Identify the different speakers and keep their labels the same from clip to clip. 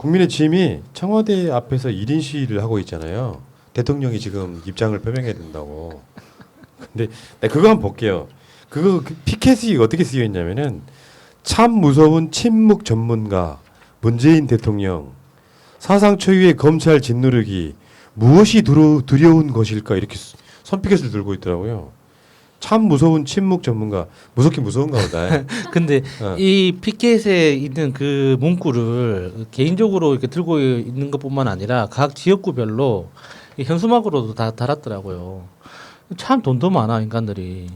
Speaker 1: 국민의힘이 청와대 앞에서 1인 시위를 하고 있잖아요. 대통령이 지금 입장을 표명해야 된다고. 근데 그거 한번 볼게요. 그 피켓이 어떻게 쓰여 있냐면은 참 무서운 침묵 전문가 문재인 대통령 사상 초유의 검찰 짓누르기 무엇이 두려운 것일까 이렇게 손피켓을 들고 있더라고요. 참 무서운 침묵 전문가 무섭긴 무서운가 보다.
Speaker 2: 근데 이 피켓에 있는 그 문구를 개인적으로 이렇게 들고 있는 것뿐만 아니라 각 지역구별로 이 현수막으로도 다 달았더라고요. 참 돈도 많아 인간들이.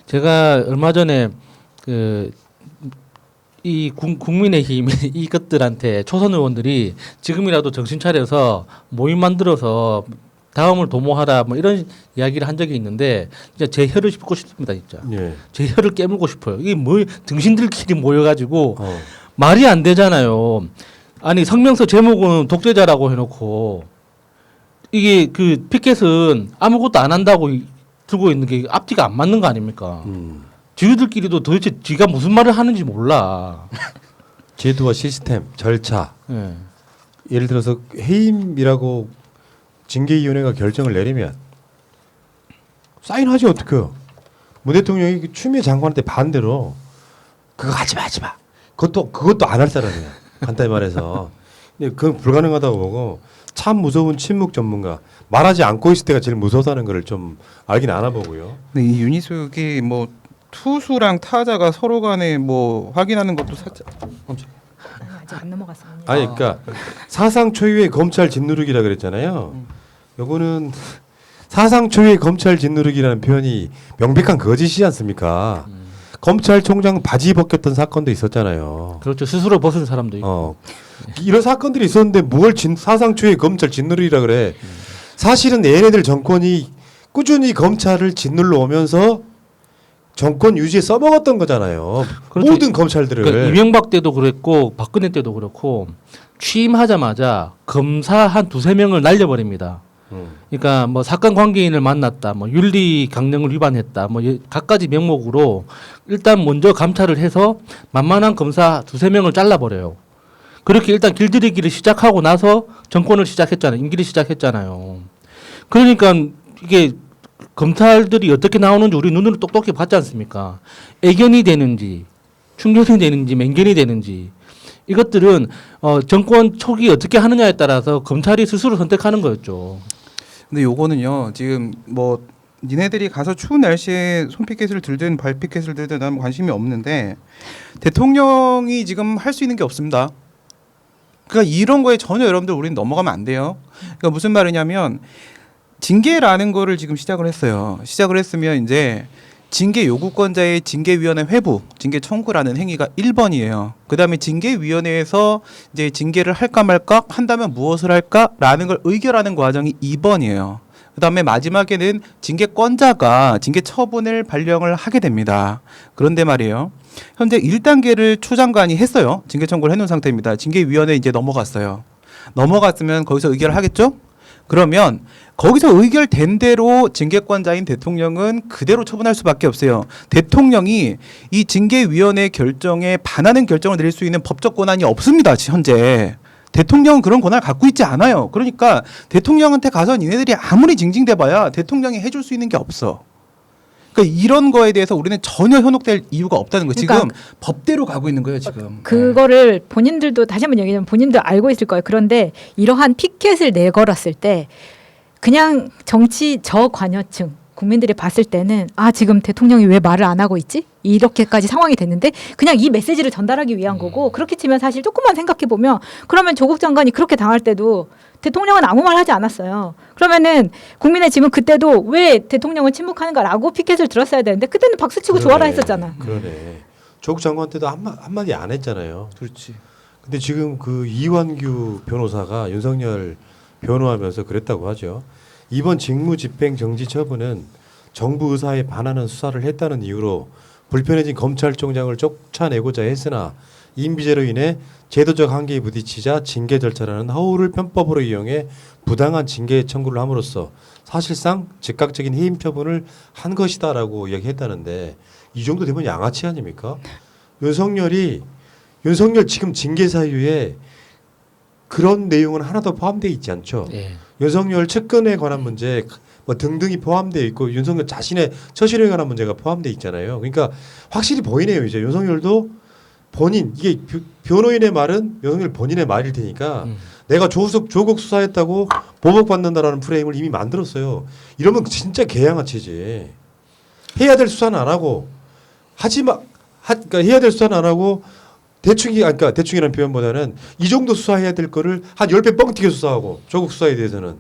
Speaker 2: 제가 얼마 전에 이 국민의힘 이것들한테 초선 의원들이 지금이라도 정신 차려서 모임 만들어서 다음을 도모하라 뭐 이런 이야기를 한 적이 있는데 진짜 제 혀를 씹고 싶습니다 진짜.
Speaker 1: 예.
Speaker 2: 제 혀를 깨물고 싶어요. 이게 뭐 등신들끼리 모여가지고 말이 안 되잖아요. 아니 성명서 제목은 독재자라고 해놓고 이게 그 피켓은 아무것도 안 한다고 들고 있는 게 앞뒤가 안 맞는 거 아닙니까? 지들끼리도 도대체 지가 무슨 말을 하는지 몰라.
Speaker 1: 제도와 시스템, 절차.
Speaker 2: 예.
Speaker 1: 예를 들어서 해임이라고 징계위원회가 결정을 내리면 사인하지 어떡해요. 문 대통령이 추미애 장관한테 반대로 그거 하지 마. 그것도 안 할 사람이야. 간단히 말해서. 근데 그건 불가능하다고 보고 참 무서운 침묵 전문가. 말하지 않고 있을 때가 제일 무서워하는 거를 좀 알긴 알아보고요.
Speaker 3: 근데 이 윤희숙이 뭐 투수랑 타자가 서로 간에 뭐 확인하는 것도 살짝
Speaker 4: 아직 안 넘어갔습니다.
Speaker 1: 아니 그러니까 사상 초유의 검찰 짓누르기라 그랬잖아요. 요거는 사상 초유의 검찰 짓누르기라는 표현이 명백한 거짓이지 않습니까? 검찰총장 바지 벗겼던 사건도 있었잖아요.
Speaker 2: 그렇죠. 스스로 벗은 사람도 있고.
Speaker 1: 이런 사건들이 있었는데 뭘 사상 초유의 검찰 짓누르기라 그래. 사실은 얘네들 정권이 꾸준히 검찰을 짓눌러 오면서 정권 유지에 써먹었던 거잖아요.
Speaker 2: 그렇죠.
Speaker 1: 모든 검찰들을.
Speaker 2: 그러니까 이명박 때도 그랬고 박근혜 때도 그렇고 취임하자마자 검사 한 두세 명을 날려버립니다. 그러니까 뭐 사건 관계인을 만났다, 뭐 윤리 강령을 위반했다, 뭐 갖가지 명목으로 일단 먼저 감찰을 해서 만만한 검사 두세 명을 잘라버려요. 그렇게 일단 길들이기를 시작하고 나서 정권을 시작했잖아요. 임기를 시작했잖아요. 그러니까 이게 검찰들이 어떻게 나오는지 우리 눈으로 똑똑히 봤지 않습니까? 애견이 되는지 충견이 되는지 맹견이 되는지 이것들은 정권 초기 어떻게 하느냐에 따라서 검찰이 스스로 선택하는 거였죠.
Speaker 3: 근데 요거는요 지금 뭐 니네들이 가서 추운 날씨에 손피켓을 들든 발피켓을 들든 나는 관심이 없는데 대통령이 지금 할 수 있는 게 없습니다. 그러니까 이런 거에 전혀 여러분들 우리는 넘어가면 안 돼요. 그러니까 무슨 말이냐면 징계라는 거를 지금 시작을 했어요. 시작을 했으면 이제 징계 요구권자의 징계위원회 회부, 징계 청구라는 행위가 1번이에요. 그다음에 징계위원회에서 이제 징계를 할까 말까 한다면 무엇을 할까라는 걸 의결하는 과정이 2번이에요. 그다음에 마지막에는 징계권자가 징계 처분을 발령을 하게 됩니다. 그런데 말이에요. 현재 1단계를 추 장관이 했어요. 징계 청구를 해놓은 상태입니다. 징계위원회 이제 넘어갔어요. 넘어갔으면 거기서 의결을 하겠죠? 그러면 거기서 의결된 대로 징계권자인 대통령은 그대로 처분할 수밖에 없어요. 대통령이 이 징계위원회 결정에 반하는 결정을 내릴 수 있는 법적 권한이 없습니다. 현재. 대통령은 그런 권한을 갖고 있지 않아요. 그러니까 대통령한테 가서 니네들이 아무리 징징대봐야 대통령이 해줄 수 있는 게 없어. 그러니까 이런 거에 대해서 우리는 전혀 현혹될 이유가 없다는 거예요. 지금
Speaker 4: 그러니까
Speaker 3: 법대로 가고 있는 거예요. 지금.
Speaker 4: 그거를 본인들도 다시 한번 얘기하면 본인도 알고 있을 거예요. 그런데 이러한 피켓을 내걸었을 때 그냥 정치 저관여층 국민들이 봤을 때는 아 지금 대통령이 왜 말을 안 하고 있지? 이렇게까지 상황이 됐는데 그냥 이 메시지를 전달하기 위한 거고 그렇게 치면 사실 조금만 생각해 보면 그러면 조국 장관이 그렇게 당할 때도 대통령은 아무 말 하지 않았어요. 그러면은 국민의 짐은 그때도 왜 대통령은 침묵하는가라고 피켓을 들었어야 되는데 그때는 박수치고 좋아라 했었잖아.
Speaker 1: 그러네. 조국 장관 때도 한마디 안 했잖아요.
Speaker 3: 그렇지.
Speaker 1: 근데 지금 그 이완규 변호사가 윤석열 변호하면서 그랬다고 하죠. 이번 직무집행정지 처분은 정부 의사에 반하는 수사를 했다는 이유로 불편해진 검찰총장을 쫓아내고자 했으나 인비제로 인해 제도적 한계에 부딪히자 징계 절차라는 허울을 편법으로 이용해 부당한 징계 청구를 함으로써 사실상 즉각적인 해임 처분을 한 것이다라고 이야기했다는데 이 정도 되면 양아치 아닙니까? 윤석열 지금 징계 사유에 그런 내용은 하나도 포함되어 있지 않죠.
Speaker 2: 예.
Speaker 1: 윤석열 측근에 관한 문제 뭐 등등이 포함되어 있고 윤석열 자신의 처신에 관한 문제가 포함되어 있잖아요. 그러니까 확실히 보이네요. 이제 윤석열도 본인 이게 변호인의 말은 윤석열 본인의 말일 테니까 내가 조국 수사했다고 보복받는다라는 프레임을 이미 만들었어요. 이러면 진짜 개양한 체제. 해야 될 수사는 안 하고 그러니까 해야 될 수사는 안 하고 그러니까 대충이라는 표현보다는 이 정도 수사해야 될 거를 한 10배 뻥튀기 수사하고 조국 수사에 대해서는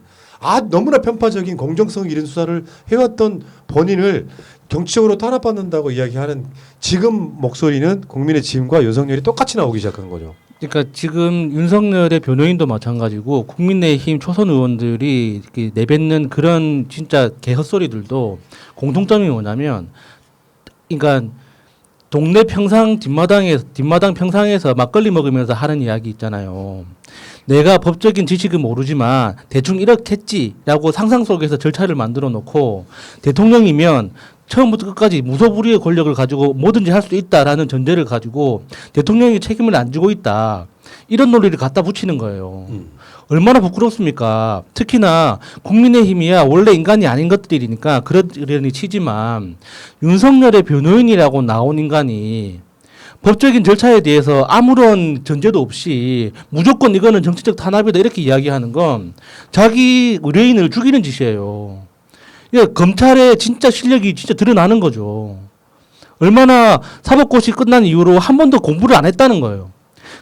Speaker 1: 너무나 편파적인 공정성 잃은 수사를 해왔던 본인을 정치적으로 탄압받는다고 이야기하는 지금 목소리는 국민의 지금과 윤석열이 똑같이 나오기 시작한 거죠.
Speaker 2: 그러니까 지금 윤석열의 변호인도 마찬가지고 국민의힘 초선 의원들이 이렇게 내뱉는 그런 진짜 개헛소리들도 공통점이 뭐냐면, 그러니까 동네 뒷마당 평상에서 막걸리 먹으면서 하는 이야기 있잖아요. 내가 법적인 지식은 모르지만 대충 이렇겠지라고 상상 속에서 절차를 만들어 놓고 대통령이면 처음부터 끝까지 무소불위의 권력을 가지고 뭐든지 할 수 있다라는 전제를 가지고 대통령이 책임을 안 지고 있다. 이런 논리를 갖다 붙이는 거예요. 얼마나 부끄럽습니까? 특히나 국민의힘이야 원래 인간이 아닌 것들이니까 그러려니 치지만 윤석열의 변호인이라고 나온 인간이 법적인 절차에 대해서 아무런 전제도 없이 무조건 이거는 정치적 탄압이다 이렇게 이야기하는 건 자기 의뢰인을 죽이는 짓이에요. 검찰의 진짜 실력이 진짜 드러나는 거죠. 얼마나 사법고시 끝난 이후로 한 번도 공부를 안 했다는 거예요.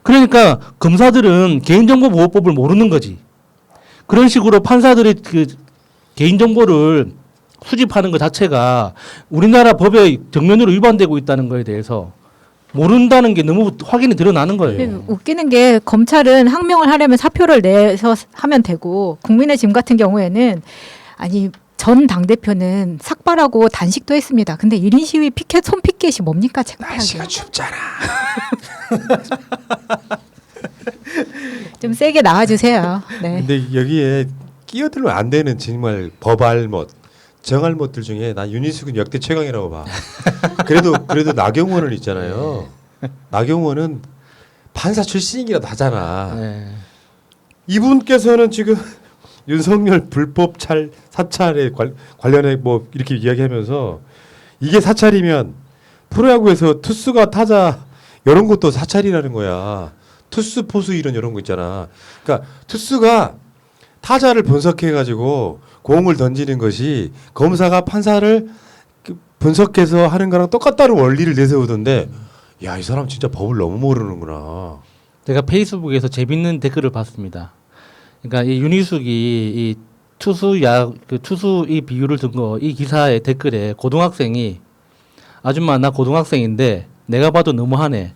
Speaker 2: 그러니까 검사들은 개인정보보호법을 모르는 거지. 그런 식으로 판사들의 그 개인정보를 수집하는 것 자체가 우리나라 법에 정면으로 위반되고 있다는 거에 대해서 모른다는 게 너무 확인이 드러나는 거예요.
Speaker 4: 웃기는 게 검찰은 항명을 하려면 사표를 내서 하면 되고 국민의힘 같은 경우에는 전 당대표는 삭발하고 단식도 했습니다. 근데 1인 시위 피켓 손피켓이 뭡니까?
Speaker 1: 날씨가 춥잖아.
Speaker 4: 좀 세게 나와주세요. 네.
Speaker 1: 근데 여기에 끼어들면 안 되는 정말 법알못, 정알못들 중에 난 윤희숙은 역대 최강이라고 봐. 그래도 나경원은 있잖아요. 나경원은 판사 출신이라도 하잖아.
Speaker 2: 네.
Speaker 1: 이분께서는 지금 윤석열 불법 사찰에 관련해 뭐 이렇게 이야기하면서 이게 사찰이면 프로야구에서 투수가 타자 이런 것도 사찰이라는 거야. 투수 포수 이런 거 있잖아. 그러니까 투수가 타자를 분석해 가지고 공을 던지는 것이 검사가 판사를 분석해서 하는 거랑 똑같다는 원리를 내세우던데 야, 이 사람 진짜 법을 너무 모르는구나.
Speaker 2: 제가 페이스북에서 재밌는 댓글을 봤습니다. 그러니까 이 윤희숙이 이 투수 이 비유를 든 거 이 기사의 댓글에 고등학생이 아줌마 나 고등학생인데 내가 봐도 너무하네.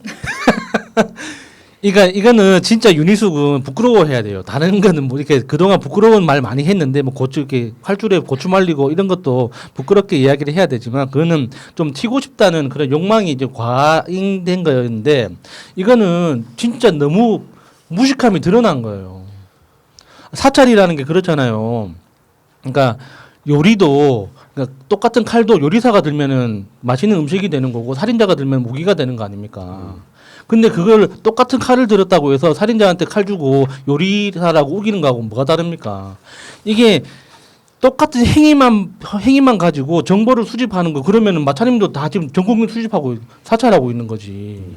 Speaker 2: 그러니까 이거는 진짜 윤희숙은 부끄러워해야 돼요. 다른 거는 뭐 이렇게 그동안 부끄러운 말 많이 했는데 뭐 고추 이렇게 활줄에 고추 말리고 이런 것도 부끄럽게 이야기를 해야 되지만 그거는 좀 튀고 싶다는 그런 욕망이 이제 과잉된 거였는데 이거는 진짜 너무 무식함이 드러난 거예요. 사찰이라는 게 그렇잖아요. 그러니까 요리도 그러니까 똑같은 칼도 요리사가 들면은 맛있는 음식이 되는 거고 살인자가 들면 무기가 되는 거 아닙니까? 근데 그걸 똑같은 칼을 들었다고 해서 살인자한테 칼 주고 요리사라고 우기는 거하고 뭐가 다릅니까? 이게 똑같은 행위만 가지고 정보를 수집하는 거 그러면은 마차님도 다 지금 전 국민 수집하고 사찰하고 있는 거지.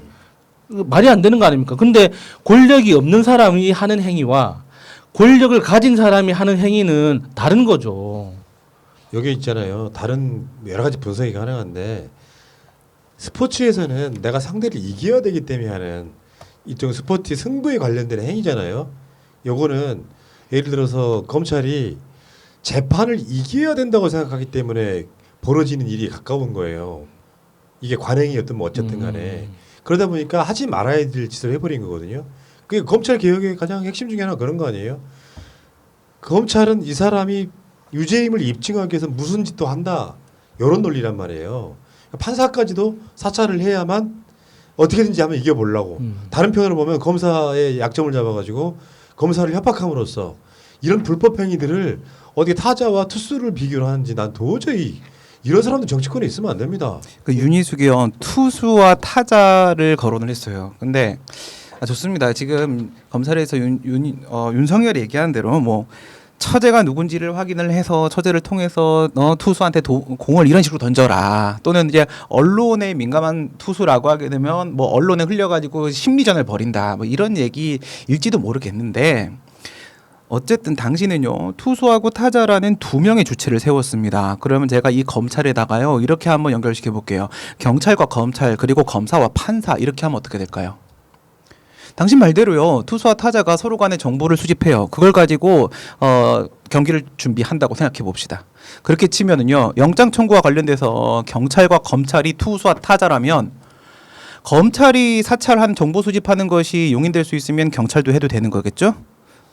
Speaker 2: 말이 안 되는 거 아닙니까? 근데 권력이 없는 사람이 하는 행위와 권력을 가진 사람이 하는 행위는 다른 거죠.
Speaker 1: 여기 있잖아요. 다른 여러 가지 분석이 가능한데 스포츠에서는 내가 상대를 이겨야 되기 때문에 하는 일종 스포츠 승부에 관련된 행위잖아요. 요거는 예를 들어서 검찰이 재판을 이겨야 된다고 생각하기 때문에 벌어지는 일이 가까운 거예요. 이게 관행이었든 뭐 어쨌든 간에. 그러다 보니까 하지 말아야 될 짓을 해버린 거거든요. 그게 검찰 개혁의 가장 핵심 중에 하나 그런 거 아니에요? 검찰은 이 사람이 유죄임을 입증하기 위해서 무슨 짓도 한다. 이런 논리란 말이에요. 판사까지도 사찰을 해야만 어떻게든지 하면 이겨보려고. 다른 편으로 보면 검사의 약점을 잡아가지고 검사를 협박함으로써 이런 불법 행위들을 어떻게 타자와 투수를 비교를 하는지 난 도저히 이런 사람도 정치권에 있으면 안 됩니다.
Speaker 3: 그 윤희숙이 투수와 타자를 거론을 했어요. 근데 좋습니다. 지금 검찰에서 윤석열이 얘기하는 대로 뭐 처제가 누군지를 확인을 해서 처제를 통해서 투수한테 공을 이런 식으로 던져라, 또는 이제 언론에 민감한 투수라고 하게 되면 뭐 언론에 흘려가지고 심리전을 벌인다, 뭐 이런 얘기일지도 모르겠는데, 어쨌든 당신은요 투수하고 타자라는 두 명의 주체를 세웠습니다. 그러면 제가 이 검찰에다가요 이렇게 한번 연결시켜 볼게요. 경찰과 검찰 그리고 검사와 판사 이렇게 하면 어떻게 될까요? 당신 말대로요 투수와 타자가 서로 간의 정보를 수집해요. 그걸 가지고 경기를 준비한다고 생각해 봅시다. 그렇게 치면은요 영장 청구와 관련돼서 경찰과 검찰이 투수와 타자라면, 검찰이 사찰한 정보 수집하는 것이 용인될 수 있으면 경찰도 해도 되는 거겠죠?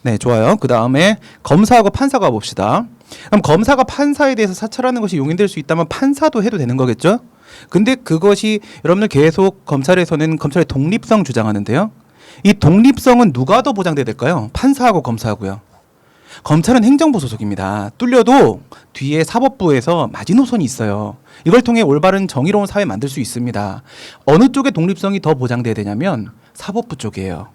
Speaker 3: 네, 좋아요. 그 다음에 검사하고 판사가 봅시다. 그럼 검사가 판사에 대해서 사찰하는 것이 용인될 수 있다면 판사도 해도 되는 거겠죠? 근데 그것이 여러분들 계속 검찰에서는 검찰의 독립성 주장하는데요. 이 독립성은 누가 더 보장돼야 될까요? 판사하고 검사하고요. 검찰은 행정부 소속입니다. 뚫려도 뒤에 사법부에서 마지노선이 있어요. 이걸 통해 올바른 정의로운 사회 만들 수 있습니다. 어느 쪽의 독립성이 더 보장돼야 되냐면 사법부 쪽이에요.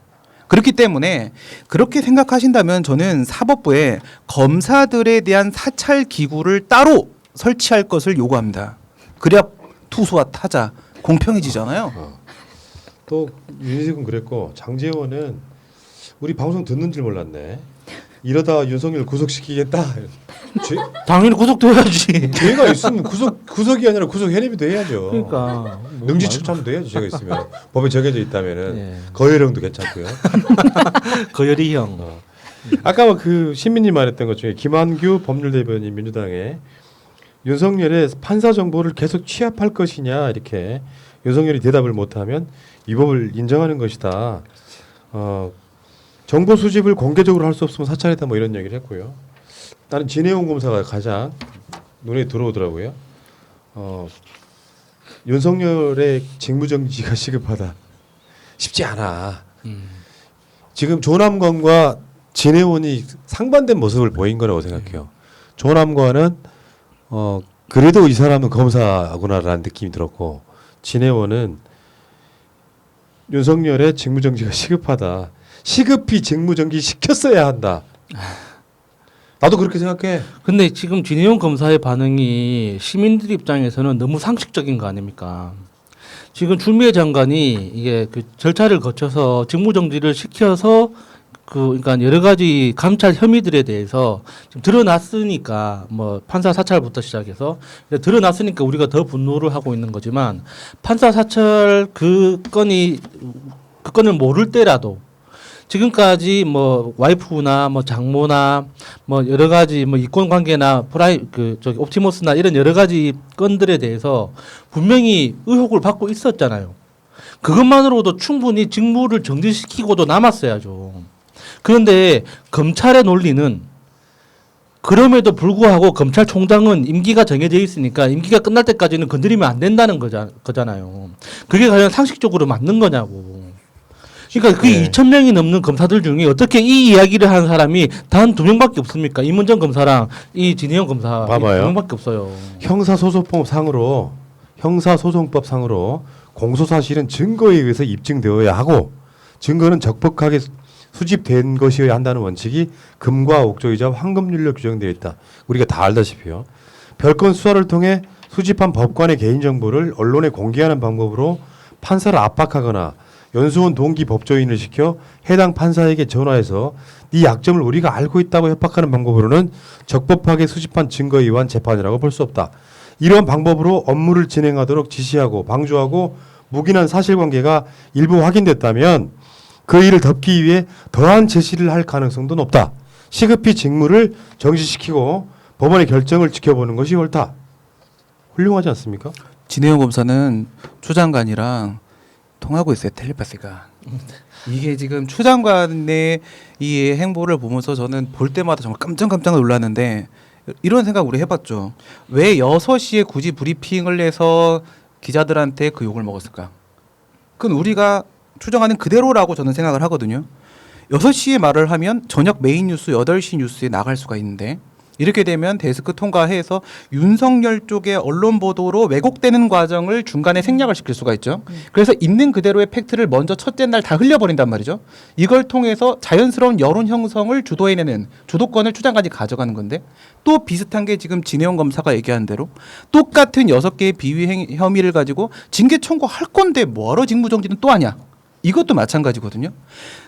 Speaker 3: 그렇기 때문에 그렇게 생각하신다면 저는 사법부에 검사들에 대한 사찰 기구를 따로 설치할 것을 요구합니다. 그래야 투수와 타자 공평해지잖아요.
Speaker 1: 또 윤희숙은 그랬고 장재원은 우리 방송 듣는 줄 몰랐네. 이러다 윤석열 구속시키겠다.
Speaker 2: 당연히 구속돼야지.
Speaker 1: 죄가 있으면 구속이 아니라 구속 현입이 해야죠.
Speaker 2: 그러니까
Speaker 1: 능지처참도 해야죠. 죄가 있으면 법에 정해져 있다면은
Speaker 2: 예.
Speaker 1: 거열형도 괜찮고요.
Speaker 2: 거열이형.
Speaker 1: 아까 그 신민님 말했던 것 중에 김한규 법률대변인 민주당에 윤석열의 판사 정보를 계속 취합할 것이냐 이렇게 윤석열이 대답을 못하면 이 법을 인정하는 것이다. 정보 수집을 공개적으로 할 수 없으면 사찰했다 뭐 이런 얘기를 했고요. 나는 진해용 검사가 가장 눈에 들어오더라고요. 윤석열의 직무정지가 시급하다. 쉽지 않아. 지금 조남관과 진해원이 상반된 모습을 보인 거라고 생각해요. 조남관은 그래도 이 사람은 검사구나라는 느낌이 들었고, 진해원은 윤석열의 직무정지가 시급하다. 시급히 직무정지 시켰어야 한다. 나도 그렇게 생각해.
Speaker 2: 근데 지금 진해용 검사의 반응이 시민들 입장에서는 너무 상식적인 거 아닙니까? 지금 추미애 장관이 이게 그 절차를 거쳐서 직무정지를 시켜서 그러니까 여러 가지 감찰 혐의들에 대해서 지금 드러났으니까 뭐 판사 사찰부터 시작해서 드러났으니까 우리가 더 분노를 하고 있는 거지만, 판사 사찰 그 건을 모를 때라도 지금까지 뭐 와이프나 뭐 장모나 뭐 여러 가지 뭐 이권 관계나 옵티머스나 이런 여러 가지 건들에 대해서 분명히 의혹을 받고 있었잖아요. 그것만으로도 충분히 직무를 정지시키고도 남았어야죠. 그런데 검찰의 논리는 그럼에도 불구하고 검찰총장은 임기가 정해져 있으니까 임기가 끝날 때까지는 건드리면 안 된다는 거잖아요. 그게 과연 상식적으로 맞는 거냐고. 그러니까 그
Speaker 1: 네.
Speaker 2: 2,000명이 넘는 검사들 중에 어떻게 이 이야기를 하는 사람이 단 2명밖에 없습니까? 임은정 검사랑 이 진해용 검사
Speaker 1: 봐봐요.
Speaker 2: 2명밖에 없어요.
Speaker 1: 형사소송법상으로 공소사실은 증거에 의해서 입증되어야 하고 증거는 적법하게 수집된 것이어야 한다는 원칙이 금과 옥조이자 황금률로 규정되어 있다. 우리가 다 알다시피요. 별건 수사를 통해 수집한 법관의 개인정보를 언론에 공개하는 방법으로 판사를 압박하거나 연수원 동기 법조인을 시켜 해당 판사에게 전화해서 네 약점을 우리가 알고 있다고 협박하는 방법으로는 적법하게 수집한 증거에 의한 재판이라고 볼 수 없다. 이러한 방법으로 업무를 진행하도록 지시하고 방조하고 묵인한 사실관계가 일부 확인됐다면 그 일을 덮기 위해 더한 제시를 할 가능성도 높다. 시급히 직무를 정지시키고 법원의 결정을 지켜보는 것이 옳다. 훌륭하지 않습니까?
Speaker 3: 진해용 검사는 추 장관이랑 통하고 있어요. 텔레파시가. 이게 지금 추 장관의 이 행보를 보면서 저는 볼 때마다 정말 깜짝 놀랐는데, 이런 생각 우리 해봤죠. 왜 6시에 굳이 브리핑을 해서 기자들한테 그 욕을 먹었을까? 그건 우리가 추정하는 그대로라고 저는 생각을 하거든요. 6시에 말을 하면 저녁 메인 뉴스 8시 뉴스에 나갈 수가 있는데 이렇게 되면 데스크 통과해서 윤석열 쪽의 언론 보도로 왜곡되는 과정을 중간에 생략을 시킬 수가 있죠. 그래서 있는 그대로의 팩트를 먼저 첫째 날 다 흘려버린단 말이죠. 이걸 통해서 자연스러운 여론 형성을 주도해내는 주도권을 추장까지 가져가는 건데 또 비슷한 게 지금 진해원 검사가 얘기한 대로 똑같은 6개의 비위 혐의를 가지고 징계 청구할 건데 뭐하러 직무정지는 또 하냐. 이것도 마찬가지거든요.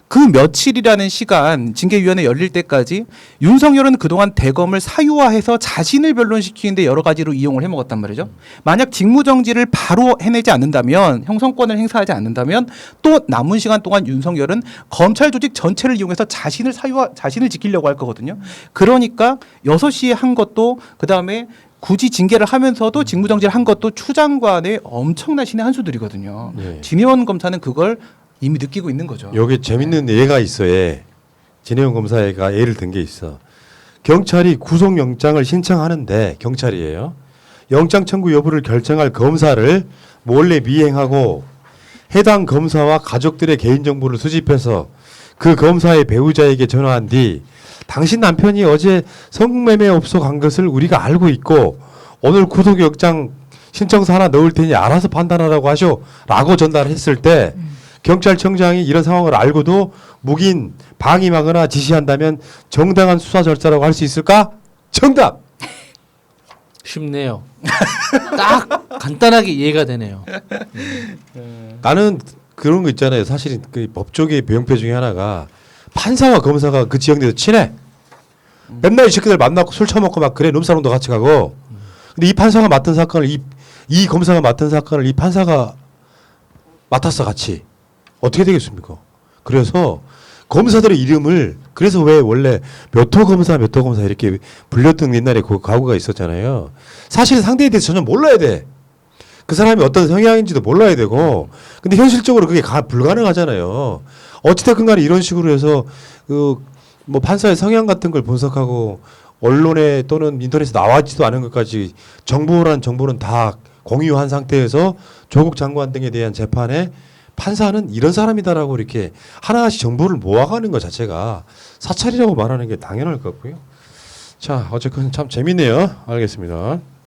Speaker 3: 그 며칠이라는 시간 징계위원회 열릴 때까지 윤석열은 그동안 대검을 사유화해서 자신을 변론시키는데 여러 가지로 이용을 해먹었단 말이죠. 만약 직무정지를 바로 해내지 않는다면 형성권을 행사하지 않는다면 또 남은 시간 동안 윤석열은 검찰 조직 전체를 이용해서 자신을 지키려고 할 거거든요. 그러니까 6시에 한 것도 그다음에 굳이 징계를 하면서도 직무정지를 한 것도 추 장관의 엄청난 신의 한 수들이거든요.
Speaker 1: 예.
Speaker 3: 진해원 검사는 그걸 이미 느끼고 있는 거죠.
Speaker 1: 여기 재밌는 예가 있어. 진해원 검사가 예를 든 게 있어. 경찰이 구속영장을 신청하는데 경찰이에요. 영장 청구 여부를 결정할 검사를 몰래 미행하고 해당 검사와 가족들의 개인정보를 수집해서 그 검사의 배우자에게 전화한 뒤 당신 남편이 어제 성매매업소 간 것을 우리가 알고 있고 오늘 구속영장 신청서 하나 넣을 테니 알아서 판단하라고 하쇼라고 전달했을 때 경찰청장이 이런 상황을 알고도 묵인, 방임하거나 지시한다면 정당한 수사 절차라고 할 수 있을까? 정답!
Speaker 2: 쉽네요. 딱 간단하게 이해가 되네요.
Speaker 1: 나는 그런 거 있잖아요. 사실 그 법조계의 병폐 중에 하나가 판사와 검사가 그 지역 내에서 친해. 맨날 이 새끼들 만나고 술 처먹고 막 그래. 룸사롱도 같이 가고. 근데 이 판사가 맡은 사건을 이 검사가 맡은 사건을 이 판사가 맡았어 같이. 어떻게 되겠습니까? 그래서 검사들의 이름을 그래서 왜 원래 몇 호 검사 이렇게 불렸던 옛날에 그 과거가 있었잖아요. 사실 상대에 대해서 전혀 몰라야 돼. 그 사람이 어떤 성향인지도 몰라야 되고. 근데 현실적으로 그게 불가능하잖아요. 어찌됐건 간에 이런 식으로 해서 그 뭐 판사의 성향 같은 걸 분석하고 언론에 또는 인터넷에 나와지도 않은 것까지 정보는 다 공유한 상태에서 조국 장관 등에 대한 재판에 판사는 이런 사람이다라고 이렇게 하나씩 정보를 모아가는 것 자체가 사찰이라고 말하는 게 당연할 것 같고요. 자, 어쨌건 참 재밌네요. 알겠습니다.